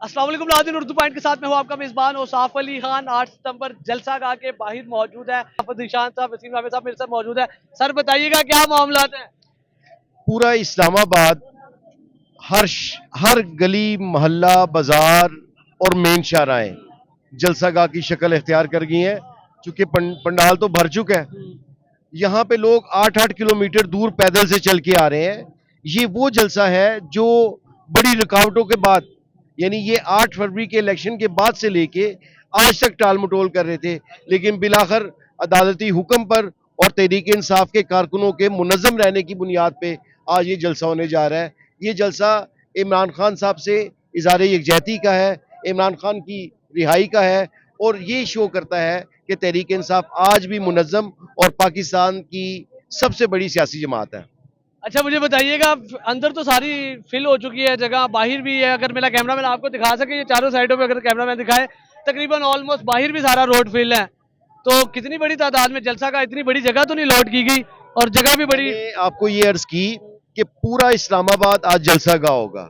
अस्सलाम वालेकुम नाज़रीन, उर्दू पॉइंट के साथ मैं हूँ आपका मेज़बान औसाफ अली खान। 8 सितंबर जलसा गाह के बाहर मौजूद है। ज़ीशान साहब, वसीम नामे साहब मेरे साथ मौजूद है। सर बताइएगा क्या मामलात हैं? पूरा इस्लामाबाद हर गली मोहल्ला बाजार और मेन शाहराएं जलसागाह की शक्ल इख्तियार कर गई हैं। चूंकि पंडाल तो भर चुका है, यहाँ पे लोग 8-8 किलोमीटर दूर पैदल से चल के आ रहे हैं। ये वो जलसा है जो बड़ी रुकावटों के बाद, यानी ये 8 फरवरी के इलेक्शन के बाद से लेके आज तक टाल मटोल कर रहे थे, लेकिन बिलाखिर अदालती हुक्म पर और तहरीक इंसाफ के कारकुनों के मुनज़्ज़म रहने की बुनियाद पे आज ये जलसा होने जा रहा है। ये जलसा इमरान खान साहब से इज़हार यकजहती का है, इमरान खान की रिहाई का है, और ये शो करता है कि तहरीक इंसाफ आज भी मुनज़्ज़म और पाकिस्तान की सबसे बड़ी सियासी जमात है। अच्छा मुझे बताइएगा, अंदर तो सारी फिल हो चुकी है जगह, बाहर भी है। अगर मेरा कैमरामैन आपको दिखा सके, ये चारों साइडों पे अगर कैमरामैन दिखाए, तकरीबन ऑलमोस्ट बाहर भी सारा रोड फिल है। तो कितनी बड़ी तादाद में जलसा का, इतनी बड़ी जगह तो नहीं लॉट की गई और जगह भी बड़ी। मैंने आपको ये अर्ज की कि पूरा इस्लामाबाद आज जलसा गाह होगा।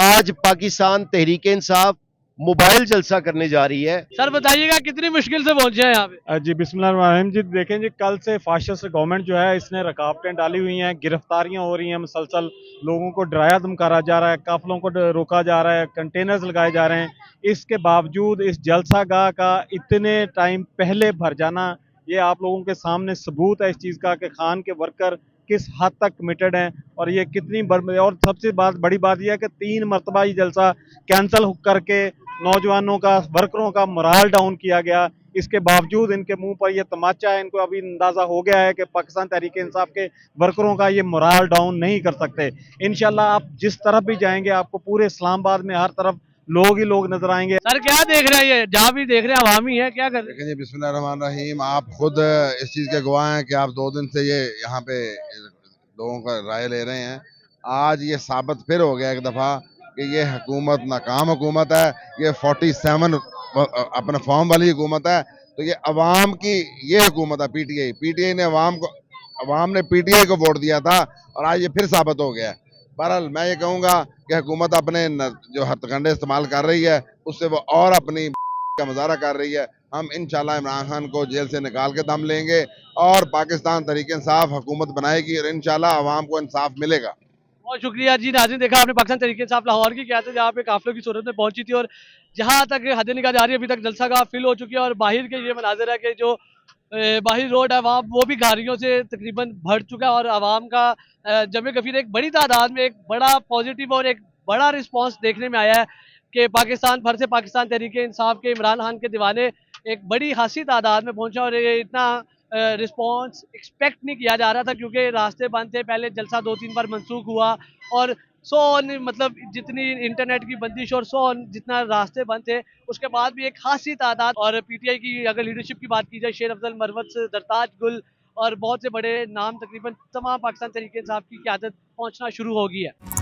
आज पाकिस्तान तहरीक इंसाफ मोबाइल जलसा करने जा रही है। सर बताइएगा कितनी मुश्किल से पहुंचे हैं यहाँ पे? जी बिस्मिल्लाहिर्रहमानिर्रहीम। जी देखें जी, कल से फाशिस्ट गवर्नमेंट जो है इसने रुकावटें डाली हुई हैं, गिरफ्तारियां हो रही हैं, मुसलसल लोगों को डराया धमकाया जा रहा है, काफिलों को रोका जा रहा है, कंटेनर्स लगाए जा रहे हैं। इसके बावजूद इस जलसा गाह का इतने टाइम पहले भर जाना, ये आप लोगों के सामने सबूत है इस चीज़ का कि खान के वर्कर किस हद तक कमिटेड हैं। और ये कितनी और सबसे बड़ी बात यह है कि 3 मरतबा ये जलसा कैंसिल करके नौजवानों का, वर्करों का मोराल डाउन किया गया। इसके बावजूद इनके मुंह पर यह तमाचा है। इनको अभी अंदाजा हो गया है कि पाकिस्तान तहरीक इंसाफ के वर्करों का ये मोराल डाउन नहीं कर सकते। इंशाल्लाह आप जिस तरफ भी जाएंगे आपको पूरे इस्लामाबाद में हर तरफ लोग ही लोग नजर आएंगे। सर क्या देख रहे हैं, ये जहाँ भी देख रहे हैं अवामी है, क्या कर रहे हैं? देखिए जी, बिस्मिल्लाहिर्रहमानिर्रहीम। आप खुद इस चीज़ के गवाह हैं कि आप 2 दिन से ये यहाँ पे लोगों का राय ले रहे हैं। आज ये साबित फिर हो गया एक दफ़ा कि ये हुकूमत नाकाम हुकूमत है। ये 47 अपने फॉर्म वाली हुकूमत है। तो ये अवाम की ये हुकूमत है। पीटीआई ने अवाम ने पीटीआई को वोट दिया था और आज ये फिर साबित हो गया है। बहरहाल मैं ये कहूँगा कि हुकूमत अपने जो हथकंडे इस्तेमाल कर रही है उससे वो और अपनी का मुजाहरा कर रही है। हम इंशाल्लाह इमरान खान को जेल से निकाल के दम लेंगे और पाकिस्तान तहरीक इंसाफ हुकूमत बनाएगी और इंशाल्लाह अवाम को इंसाफ मिलेगा। बहुत शुक्रिया जी। नाज़रीन, देखा आपने पाकिस्तान तरीके से आप लाहौर की क्या थे, जहाँ पे काफिलों की सूरत में पहुंची थी और जहाँ तक हद निगाह जा रही है अभी तक जलसा गाह फिल हो चुकी है। और बाहर के ये मनाजर है कि जो बाहरी रोड है वहाँ वो भी गाड़ियों से तकरीबन भर चुका है और आवाम का जमे कफीर एक बड़ी तादाद में एक बड़ा पॉजिटिव और एक बड़ा रिस्पॉन्स देखने में आया है कि पाकिस्तान भर से पाकिस्तान तहरीके इंसाफ के इमरान खान के दीवाने एक बड़ी खासी तादाद में पहुंचा। और ये इतना रिस्पॉन्स एक्सपेक्ट नहीं किया जा रहा था, क्योंकि रास्ते बंद थे। पहले जलसा 2-3 बार मनसूख हुआ और सो मतलब जितनी इंटरनेट की बंदिश और जितना रास्ते बंद थे, उसके बाद भी एक खासी तादाद। और पीटीआई की अगर लीडरशिप की बात की जाए, शेर अफजल मरवत, दरताज गुल और बहुत से बड़े नाम, तकरीबन तमाम पाकिस्तान तहरीक इंसाफ की क़यादत पहुंचना शुरू हो गई है।